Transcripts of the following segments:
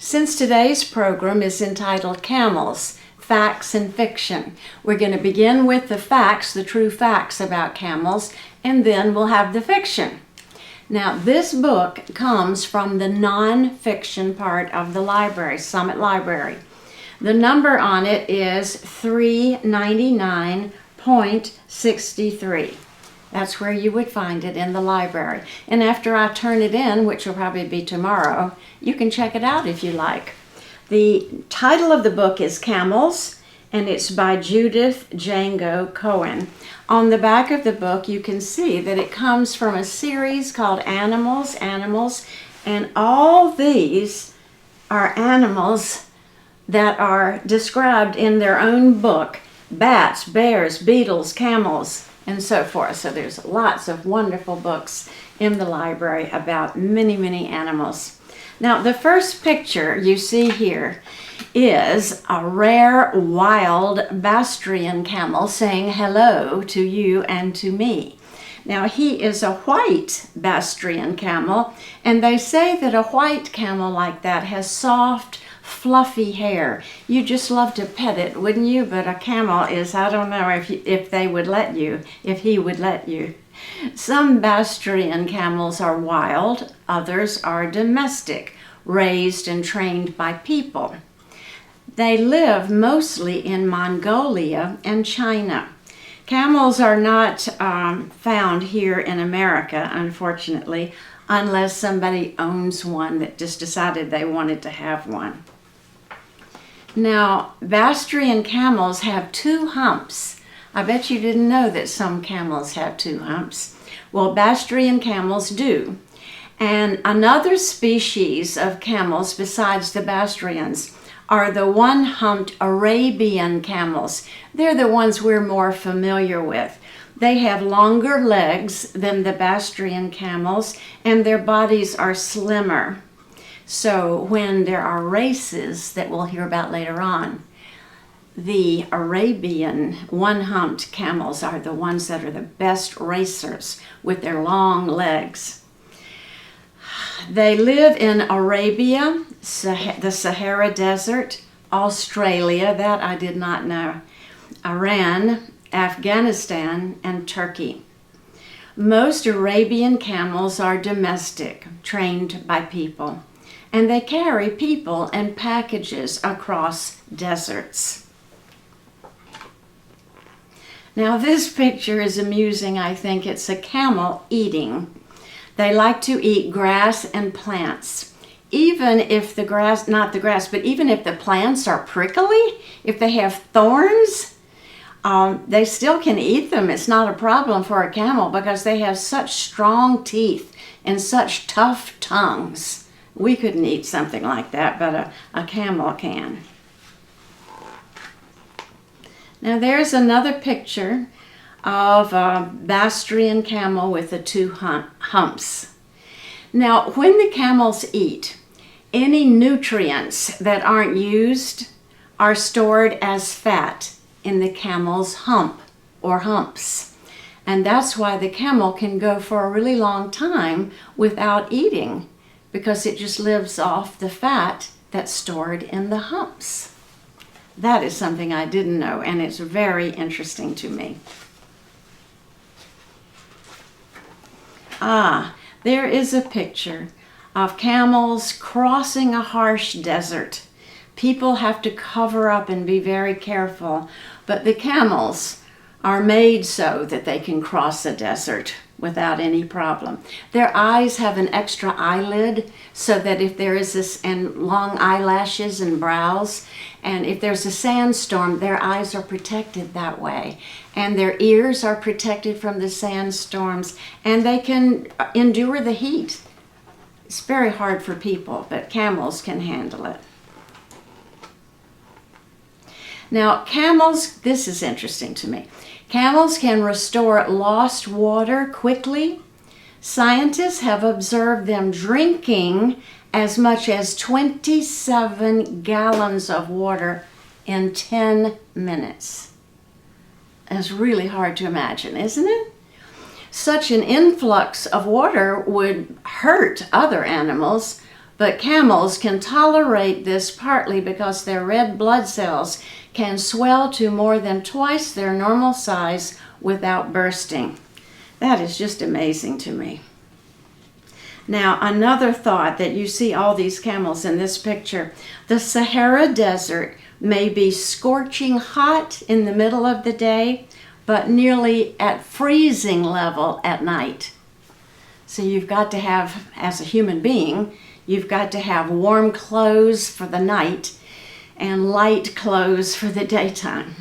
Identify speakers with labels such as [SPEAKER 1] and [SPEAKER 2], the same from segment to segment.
[SPEAKER 1] Since today's program is entitled Camels, Facts and Fiction, we're going to begin with the facts, the true facts about camels, and then we'll have the fiction. Now, this book comes from the non-fiction part of the library, Summit Library. The number on it is 399.63. That's where you would find it in the library. And after I turn it in, which will probably be tomorrow, you can check it out if you like. The title of the book is Camels, and it's by Judith Django Cohen. On the back of the book, you can see that it comes from a series called Animals, and all these are animals that are described in their own book: bats, bears, beetles, camels, and so forth. So there's lots of wonderful books in the library about many, many animals. Now, the first picture you see here is a rare wild Bastrian camel saying hello to you and to me. Now, he is a white Bastrian camel, and they say that a white camel like that has soft, fluffy hair. You just love to pet it, wouldn't you? But a camel is, I don't know if they would let you, if he would let you. Some Bastrian camels are wild, others are domestic, raised and trained by people. They live mostly in Mongolia and China. Camels are not found here in America, unfortunately, unless somebody owns one that just decided they wanted to have one. Now, Bastrian camels have two humps. I bet you didn't know that some camels have two humps. Well, Bastrian camels do. And another species of camels besides the Bastrians are the one-humped Arabian camels. They're the ones we're more familiar with. They have longer legs than the Bastrian camels, and their bodies are slimmer. So when there are races that we'll hear about later on, the Arabian one-humped camels are the ones that are the best racers with their long legs. They live in Arabia, the Sahara Desert, Australia, that I did not know, Iran, Afghanistan, and Turkey. Most Arabian camels are domestic, trained by people, and they carry people and packages across deserts. Now, this picture is amusing. I think it's a camel eating. They like to eat grass and plants. Even if the grass, not the grass, but even if the plants are prickly, if they have thorns, they still can eat them. It's not a problem for a camel because they have such strong teeth and such tough tongues. We couldn't eat something like that, but a camel can. Now there's another picture of a Bastrian camel with the two humps. Now, when the camels eat, any nutrients that aren't used are stored as fat in the camel's hump or humps. And that's why the camel can go for a really long time without eating, because it just lives off the fat that's stored in the humps. That is something I didn't know, and it's very interesting to me. There is a picture of camels crossing a harsh desert. People have to cover up and be very careful, but the camels are made so that they can cross a desert without any problem. Their eyes have an extra eyelid so that if there is this, and long eyelashes and brows, and if there's a sandstorm, their eyes are protected that way. And their ears are protected from the sandstorms, and they can endure the heat. It's very hard for people, but camels can handle it. Now, camels, this is interesting to me. Camels can restore lost water quickly. Scientists have observed them drinking as much as 27 gallons of water in 10 minutes. That's really hard to imagine, isn't it? Such an influx of water would hurt other animals, But camels can tolerate this partly because their red blood cells can swell to more than twice their normal size without bursting. That is just amazing to me. Now, another thought that you see all these camels in this picture. The Sahara Desert may be scorching hot in the middle of the day, but nearly at freezing level at night. So you've got to have, as a human being, you've got to have warm clothes for the night and light clothes for the daytime.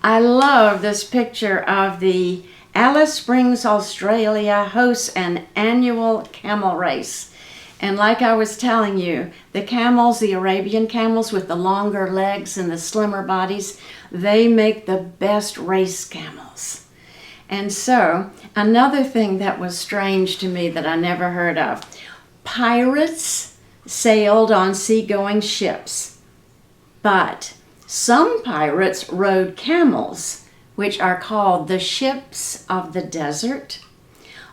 [SPEAKER 1] I love this picture of the Alice Springs, Australia hosts an annual camel race. And like I was telling you, the camels, the Arabian camels with the longer legs and the slimmer bodies, they make the best race camels. And so, another thing that was strange to me that I never heard of, pirates sailed on seagoing ships, but some pirates rode camels, which are called the ships of the desert.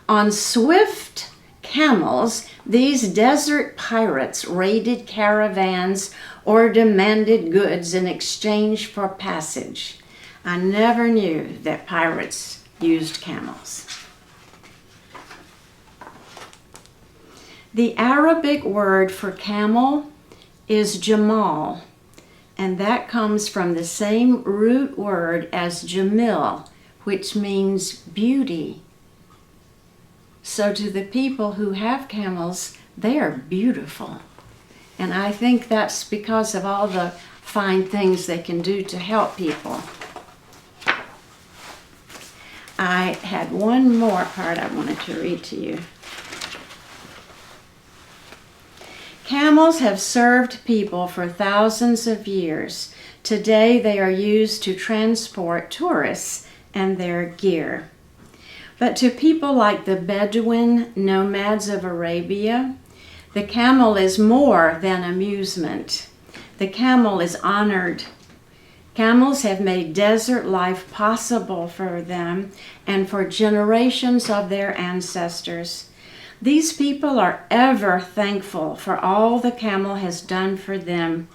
[SPEAKER 1] On swift camels, these desert pirates raided caravans or demanded goods in exchange for passage. I never knew that pirates used camels. The Arabic word for camel is jamal, and that comes from the same root word as jamil, which means beauty. So to the people who have camels, they are beautiful. And I think that's because of all the fine things they can do to help people. I had one more part I wanted to read to you. Camels have served people for thousands of years. Today they are used to transport tourists and their gear. But to people like the Bedouin nomads of Arabia, the camel is more than amusement. The camel is honored. Camels have made desert life possible for them and for generations of their ancestors. These people are ever thankful for all the camel has done for them.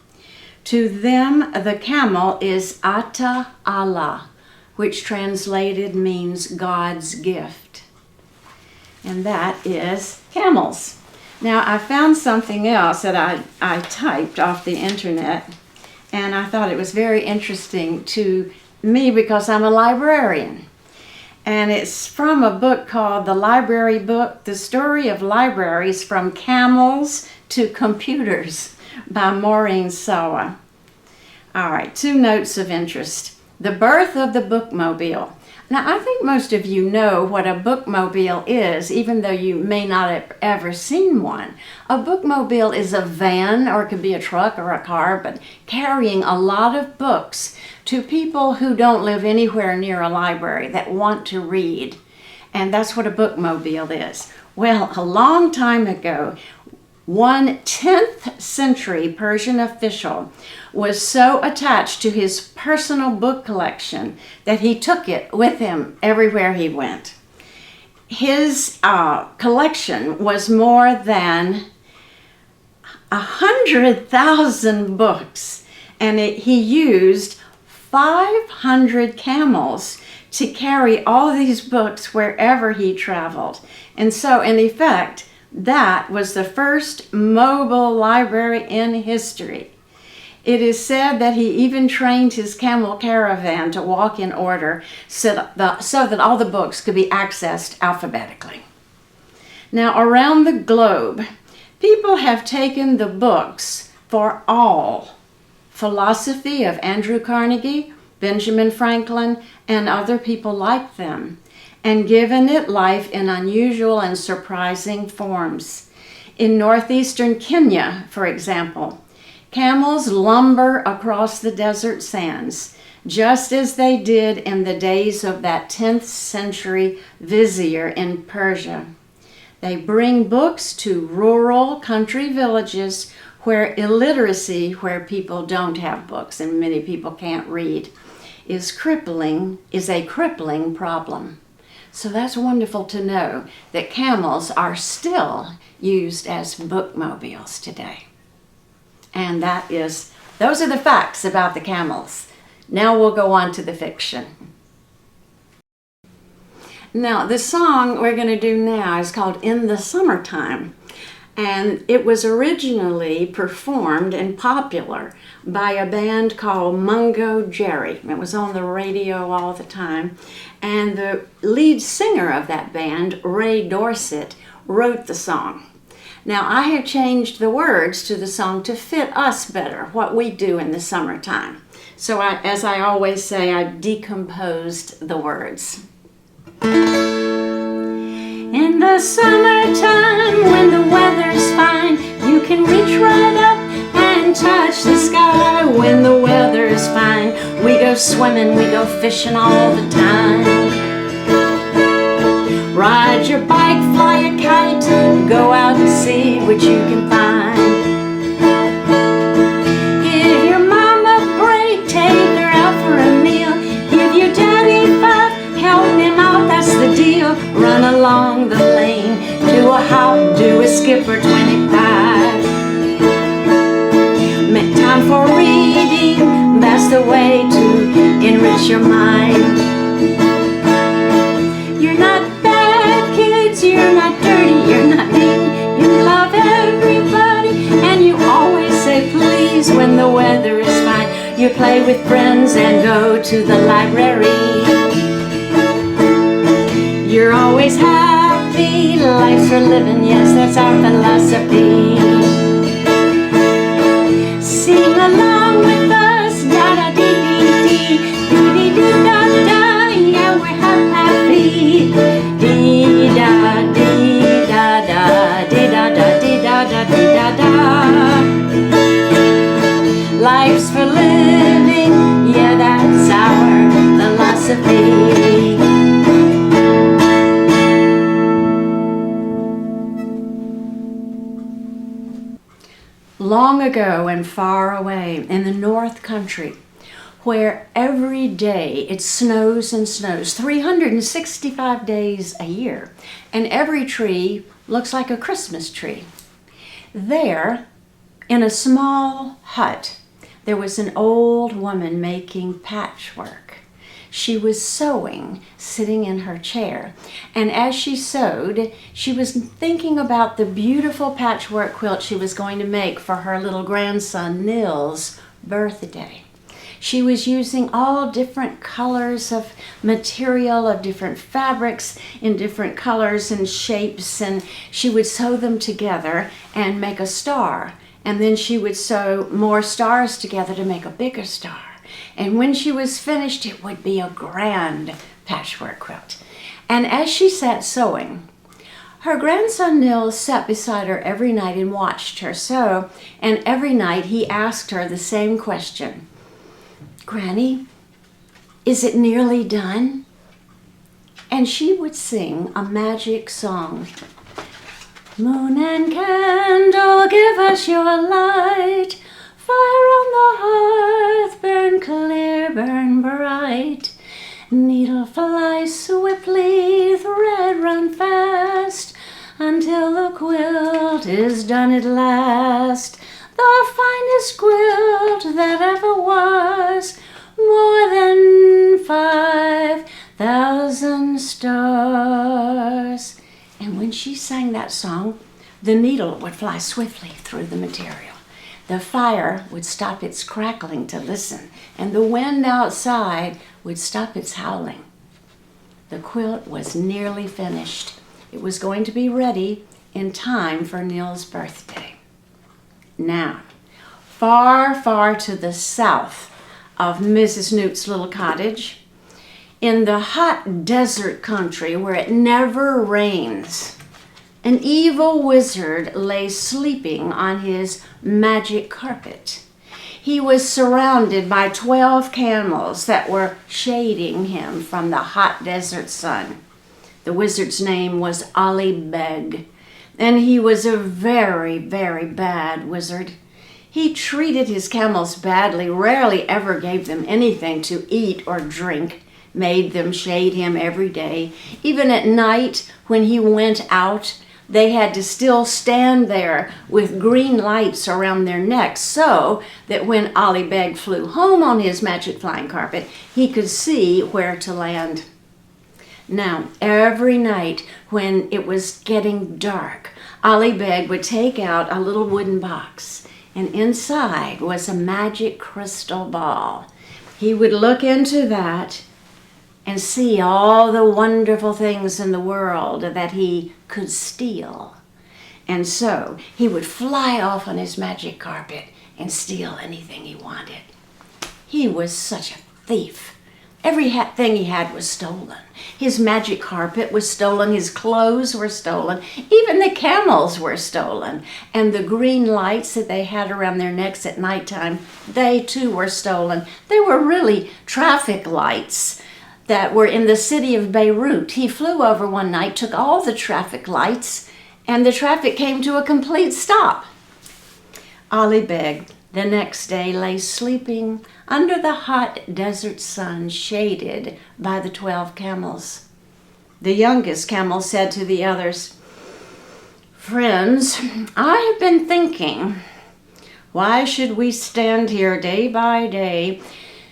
[SPEAKER 1] To them, the camel is Ata Allah, which translated means God's gift. And that is camels. Now, I found something else that I typed off the internet, and I thought it was very interesting to me because I'm a librarian. And it's from a book called The Library Book, The Story of Libraries from Camels to Computers by Maureen Sawa. All right, 2 notes of interest. The birth of the bookmobile. Now, I think most of you know what a bookmobile is, even though you may not have ever seen one. A bookmobile is a van, or it could be a truck or a car, but carrying a lot of books to people who don't live anywhere near a library that want to read. And that's what a bookmobile is. Well, a long time ago, one 10th century Persian official was so attached to his personal book collection that he took it with him everywhere he went. His collection was more than 100,000 books, and he used 500 camels to carry all these books wherever he traveled. And so, in effect, that was the first mobile library in history. It is said that he even trained his camel caravan to walk in order so that all the books could be accessed alphabetically. Now, around the globe, people have taken the books for all. Philosophy of Andrew Carnegie, Benjamin Franklin, and other people like them, and given it life in unusual and surprising forms. In northeastern Kenya, for example, camels lumber across the desert sands, just as they did in the days of that 10th century vizier in Persia. They bring books to rural country villages where illiteracy, where people don't have books and many people can't read, is a crippling problem. So that's wonderful to know that camels are still used as bookmobiles today. And those are the facts about the camels. Now we'll go on to the fiction. Now, the song we're going to do now is called In the Summertime. And it was originally performed and popular by a band called Mungo Jerry. It was on the radio all the time. And the lead singer of that band, Ray Dorset, wrote the song. Now, I have changed the words to the song to fit us better, what we do in the summertime. So as I always say, I've decomposed the words. In the summertime, when the weather's fine, you can reach right up and touch the sky. When the weather's fine, we go swimming, we go fishing all the time. Ride your bike, fly a kite, go out and see what you can find. Give your mom a break, take her out for a meal. Give your daddy $5, help him out, that's the deal. Run along the lane, do a hop, do a skip or 25. Make time for reading, that's the way to enrich your mind. You're not bad kids, you're not dirty, you're not mean. You love everybody and you always say please when the weather is fine. You play with friends and go to the library. You're always happy, life's for living, yes, that's our philosophy. Sing along with us, da-da-dee-dee-dee, dee-dee-dee-da-da, yeah, we're happy. Dee-da-dee-da-da, dee-da-da-dee-da-da-dee-da-da. Life's for living, yeah, that's our philosophy. Long ago and far away in the North Country, where every day it snows and snows, 365 days a year, and every tree looks like a Christmas tree. There, in a small hut, there was an old woman making patchwork. She was sewing, sitting in her chair, and as she sewed, she was thinking about the beautiful patchwork quilt she was going to make for her little grandson, Nils' birthday. She was using all different colors of material, of different fabrics in different colors and shapes, and she would sew them together and make a star. And then she would sew more stars together to make a bigger star. And when she was finished, it would be a grand patchwork quilt. And as she sat sewing, her grandson Nils sat beside her every night and watched her sew. And every night he asked her the same question. Granny, is it nearly done? And she would sing a magic song. Moon and candle, give us your light. Fire on the hearth, burn clear, burn bright. Needle fly swiftly, thread run fast, until the quilt is done at last. The finest quilt that ever was, more than 5,000 stars. And when she sang that song, the needle would fly swiftly through the material. The fire would stop its crackling to listen, and the wind outside would stop its howling. The quilt was nearly finished. It was going to be ready in time for Nils' birthday. Now, far, far to the south of Mrs. Newt's little cottage, in the hot desert country where it never rains, an evil wizard lay sleeping on his magic carpet. He was surrounded by 12 camels that were shading him from the hot desert sun. The wizard's name was Ali Beg, and he was a very, very bad wizard. He treated his camels badly, rarely ever gave them anything to eat or drink, made them shade him every day. Even at night when he went out, they had to still stand there with green lights around their necks so that when Ali Beg flew home on his magic flying carpet, he could see where to land. Now, every night when it was getting dark, Ali Beg would take out a little wooden box, and inside was a magic crystal ball. He would look into that and see all the wonderful things in the world that he could steal. And so he would fly off on his magic carpet and steal anything he wanted. He was such a thief. Every thing he had was stolen. His magic carpet was stolen, his clothes were stolen, even the camels were stolen. And the green lights that they had around their necks at nighttime, they too were stolen. They were really traffic lights that were in the city of Beirut. He flew over one night, took all the traffic lights, and the traffic came to a complete stop. Ali Beg the next day lay sleeping under the hot desert sun, shaded by the 12 camels. The youngest camel said to the others, "Friends, I have been thinking, why should we stand here day by day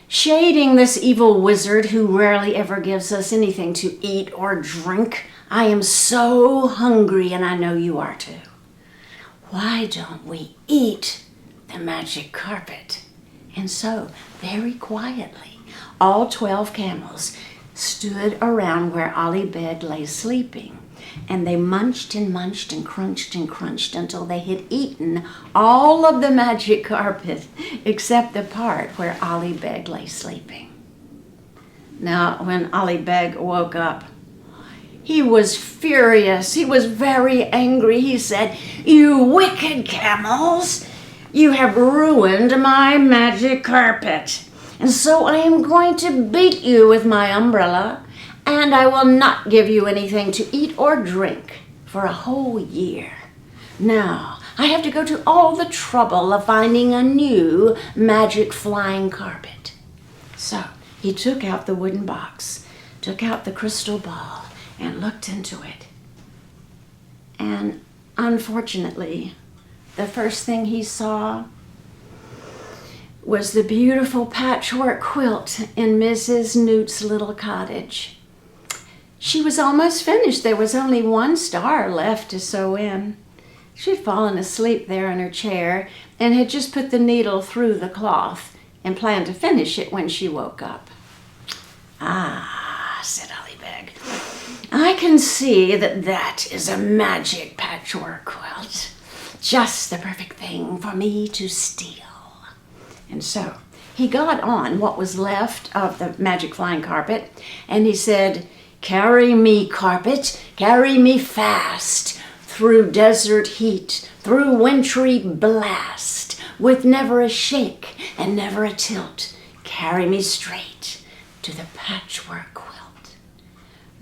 [SPEAKER 1] shading this evil wizard who rarely ever gives us anything to eat or drink? I am so hungry, and I know you are too. Why don't we eat the magic carpet?" And so, very quietly, all 12 camels stood around where Ali Beg lay sleeping, and they munched and munched and crunched until they had eaten all of the magic carpet except the part where Ali Beg lay sleeping. Now, when Ali Beg woke up, he was furious. He was very angry. He said, "You wicked camels! You have ruined my magic carpet, and so I am going to beat you with my umbrella, and I will not give you anything to eat or drink for a whole year. Now, I have to go to all the trouble of finding a new magic flying carpet." So he took out the wooden box, took out the crystal ball, and looked into it. And unfortunately, the first thing he saw was the beautiful patchwork quilt in Mrs. Newt's little cottage. She was almost finished. There was only one star left to sew in. She'd fallen asleep there in her chair and had just put the needle through the cloth and planned to finish it when she woke up. "Ah," said Ali Beg, "I can see that is a magic patchwork quilt. Just the perfect thing for me to steal." And so he got on what was left of the magic flying carpet, and he said, "Carry me, carpet, carry me fast, through desert heat, through wintry blast, with never a shake and never a tilt. Carry me straight to the patchwork quilt."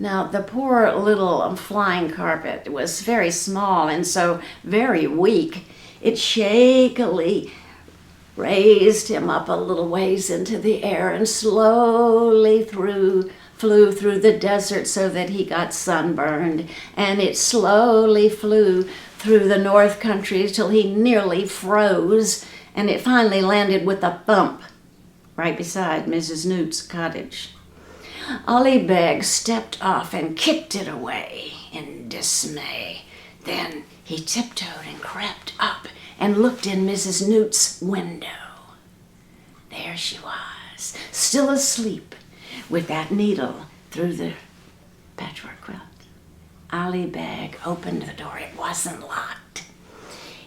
[SPEAKER 1] Now, the poor little flying carpet was very small and so very weak. It shakily raised him up a little ways into the air and slowly flew through the desert so that he got sunburned. And it slowly flew through the North Country till he nearly froze. And it finally landed with a thump right beside Mrs. Newt's cottage. Ali Beg stepped off and kicked it away in dismay. Then he tiptoed and crept up and looked in Mrs. Newt's window. There she was, still asleep, with that needle through the patchwork quilt. Ali Beg opened the door. It wasn't locked.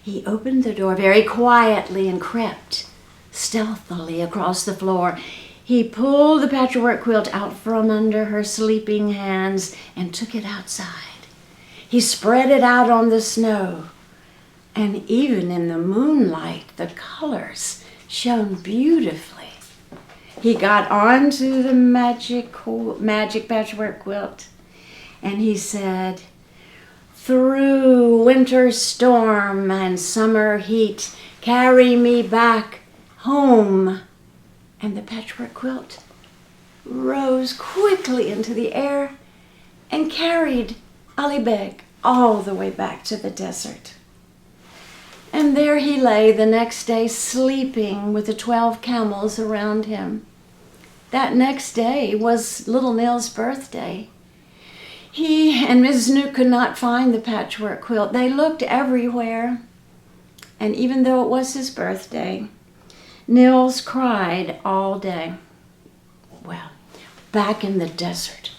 [SPEAKER 1] He opened the door very quietly and crept stealthily across the floor. He pulled the patchwork quilt out from under her sleeping hands and took it outside. He spread it out on the snow, and even in the moonlight, the colors shone beautifully. He got onto the magic patchwork quilt, and he said, "Through winter storm and summer heat, carry me back home." And the patchwork quilt rose quickly into the air and carried Ali Beg all the way back to the desert. And there he lay the next day sleeping with the 12 camels around him. That next day was little Nil's birthday. He and Mrs. Newt could not find the patchwork quilt. They looked everywhere. And even though it was his birthday, Nils cried all day. Well, back in the desert,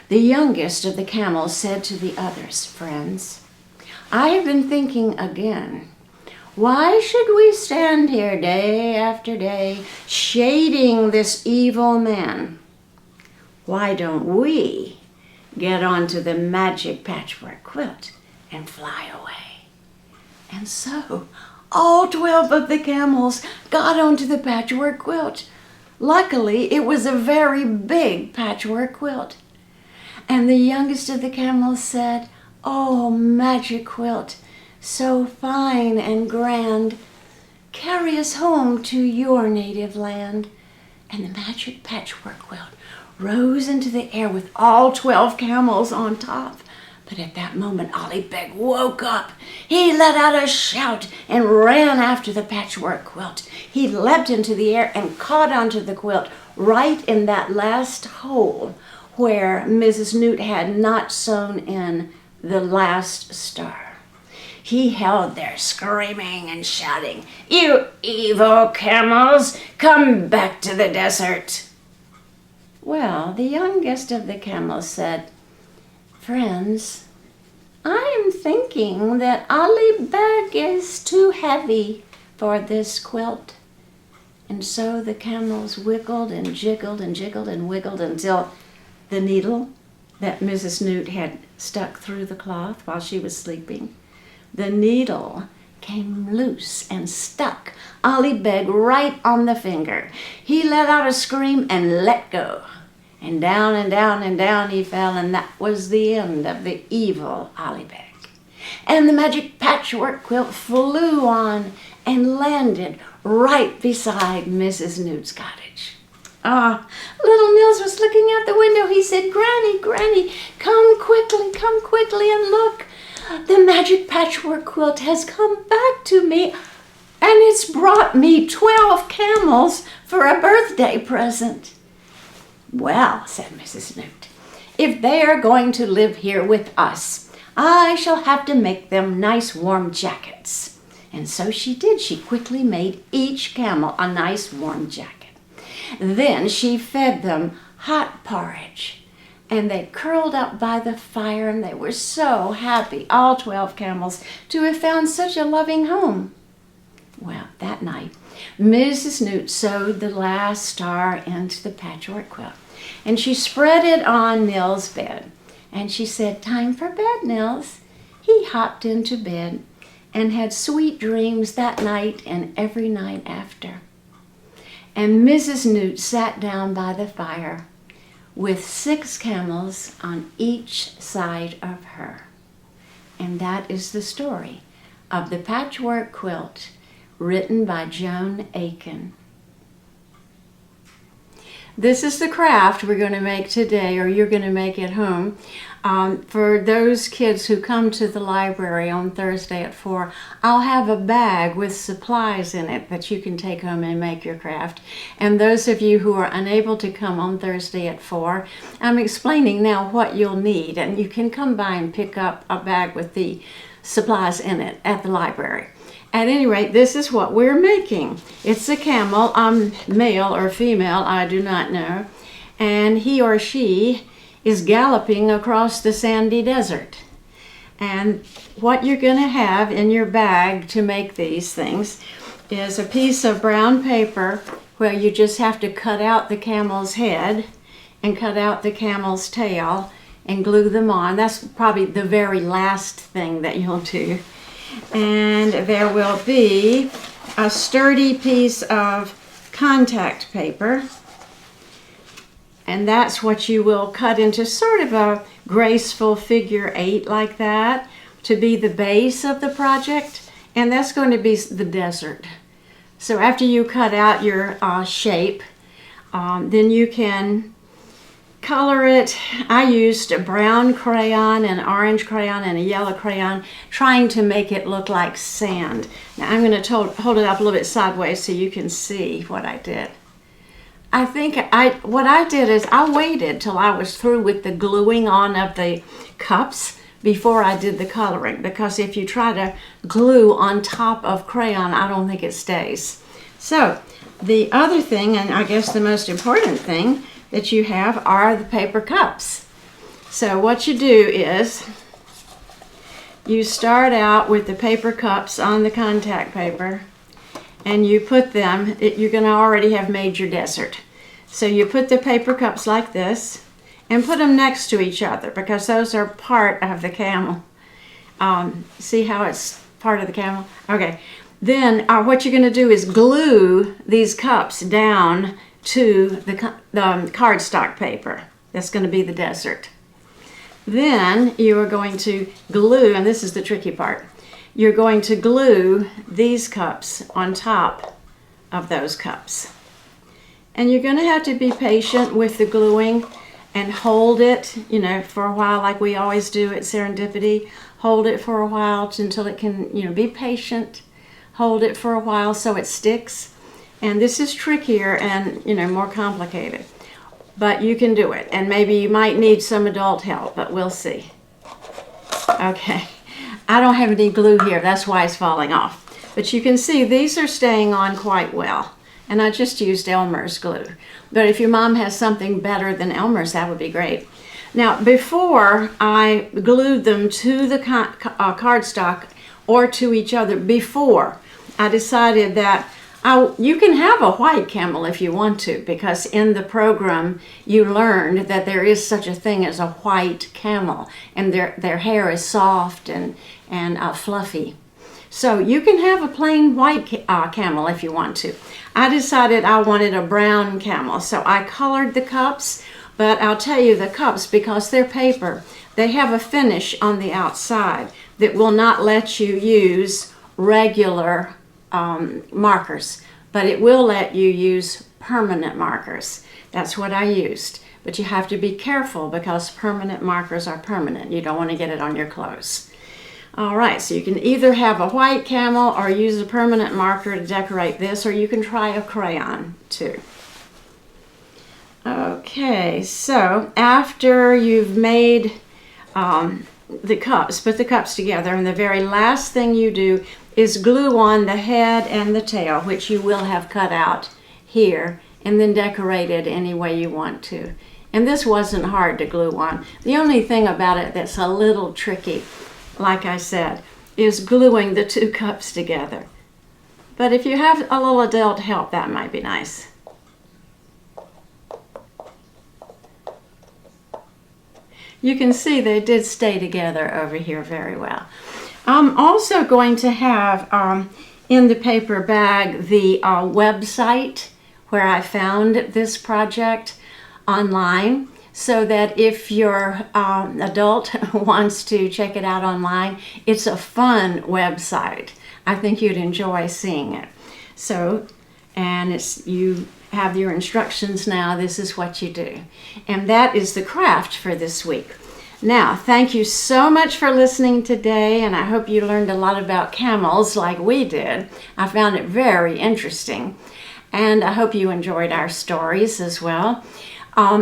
[SPEAKER 1] the youngest of the camels said to the others, "Friends, I have been thinking again. Why should we stand here day after day shading this evil man? Why don't we get onto the magic patchwork quilt and fly away?" And so all 12 of the camels got onto the patchwork quilt. Luckily, it was a very big patchwork quilt. And the youngest of the camels said, "Oh, magic quilt, so fine and grand, carry us home to your native land." And the magic patchwork quilt rose into the air with all 12 camels on top. But at that moment, Ali Beg woke up. He let out a shout and ran after the patchwork quilt. He leapt into the air and caught onto the quilt right in that last hole where Mrs. Newt had not sewn in the last star. He held there screaming and shouting, "You evil camels, come back to the desert." Well, the youngest of the camels said, "Friends, I am thinking that Ali Beg is too heavy for this quilt." And so the camels wiggled and jiggled and jiggled and wiggled until the needle that Mrs. Newt had stuck through the cloth while she was sleeping, the needle came loose and stuck Ali Beg right on the finger. He let out a scream and let go. And down and down and down he fell, and that was the end of the evil Ali Beg. And the magic patchwork quilt flew on and landed right beside Mrs. Newt's cottage. Little Nils was looking out the window. He said, "Granny, Granny, come quickly and look. The magic patchwork quilt has come back to me, and it's brought me 12 camels for a birthday present." "Well," said Mrs. Newt, "if they are going to live here with us, I shall have to make them nice warm jackets." And so she did. She quickly made each camel a nice warm jacket. Then she fed them hot porridge, and they curled up by the fire, and they were so happy, all 12 camels, to have found such a loving home. Well, that night, Mrs. Newt sewed the last star into the patchwork quilt, and she spread it on Nil's bed. And she said, "Time for bed, Nils." He hopped into bed and had sweet dreams that night and every night after. And Mrs. Newt sat down by the fire with 6 camels on each side of her. And that is the story of the patchwork quilt, written by Joan Aiken. This is the craft we're going to make today, or you're going to make at home. For those kids who come to the library on Thursday at 4, I'll have a bag with supplies in it that you can take home and make your craft. And those of you who are unable to come on Thursday at 4, I'm explaining now what you'll need, and you can come by and pick up a bag with the supplies in it at the library. At any rate, this is what we're making. It's a camel, male or female, I do not know, and he or she is galloping across the sandy desert. And what you're going to have in your bag to make these things is a piece of brown paper where you just have to cut out the camel's head and cut out the camel's tail and glue them on. That's probably the very last thing that you'll do. And there will be a sturdy piece of contact paper, and that's what you will cut into sort of a graceful figure 8 like that to be the base of the project, and that's going to be the desert. So after you cut out your shape, then you can color it, I used a brown crayon, an orange crayon, and a yellow crayon, trying to make it look like sand. Now I'm going to hold it up a little bit sideways so you can see what I did. I think what I did is I waited till I was through with the gluing on of the cups before I did the coloring, because if you try to glue on top of crayon, I don't think it stays. So the other thing, and I guess the most important thing that you have, are the paper cups. So what you do is you start out with the paper cups on the contact paper, and you put them, you're going to already have made your desert. So you put the paper cups like this and put them next to each other, because those are part of the camel. See how it's part of the camel? Okay. Then what you're going to do is glue these cups down to the cardstock paper. That's going to be the desert. Then you are going to glue, and this is the tricky part, you're going to glue these cups on top of those cups. And you're going to have to be patient with the gluing and hold it, you know, for a while, like we always do at Serendipity. Hold it for a while until it can, you know, be patient. Hold it for a while so it sticks. And this is trickier and, you know, more complicated. But you can do it. And maybe you might need some adult help, but we'll see. Okay. I don't have any glue here. That's why it's falling off. But you can see these are staying on quite well. And I just used Elmer's glue. But if your mom has something better than Elmer's, that would be great. Now, before I glued them to the cardstock or to each other, before I decided that you can have a white camel if you want to, because in the program you learned that there is such a thing as a white camel, and their hair is soft and fluffy. So you can have a plain white camel if you want to. I decided I wanted a brown camel, so I colored the cups, but I'll tell you the cups, because they're paper, they have a finish on the outside that will not let you use regular markers, but it will let you use permanent markers. That's what I used. But you have to be careful, because permanent markers are permanent. You don't want to get it on your clothes. All right, so you can either have a white camel or use a permanent marker to decorate this, or you can try a crayon too. Okay, so after you've made the cups, put the cups together, and the very last thing you do is glue on the head and the tail, which you will have cut out here, and then decorated any way you want to. And this wasn't hard to glue on. The only thing about it that's a little tricky, like I said, is gluing the two cups together. But if you have a little adult help, that might be nice. You can see they did stay together over here very well. I'm also going to have in the paper bag the website where I found this project online, so that if your adult wants to check it out online, it's a fun website. I think you'd enjoy seeing it. So, and you have your instructions now. This is what you do. And that is the craft for this week. Now, thank you so much for listening today, and I hope you learned a lot about camels like we did. I found it very interesting, and I hope you enjoyed our stories as well.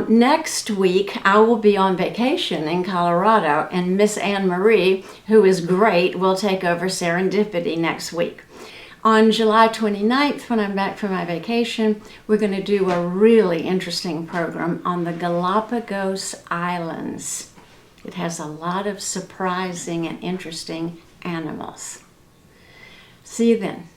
[SPEAKER 1] Next week, I will be on vacation in Colorado, and Miss Anne Marie, who is great, will take over Serendipity next week. On July 29th, when I'm back from my vacation, we're going to do a really interesting program on the Galapagos Islands. It has a lot of surprising and interesting animals. See you then.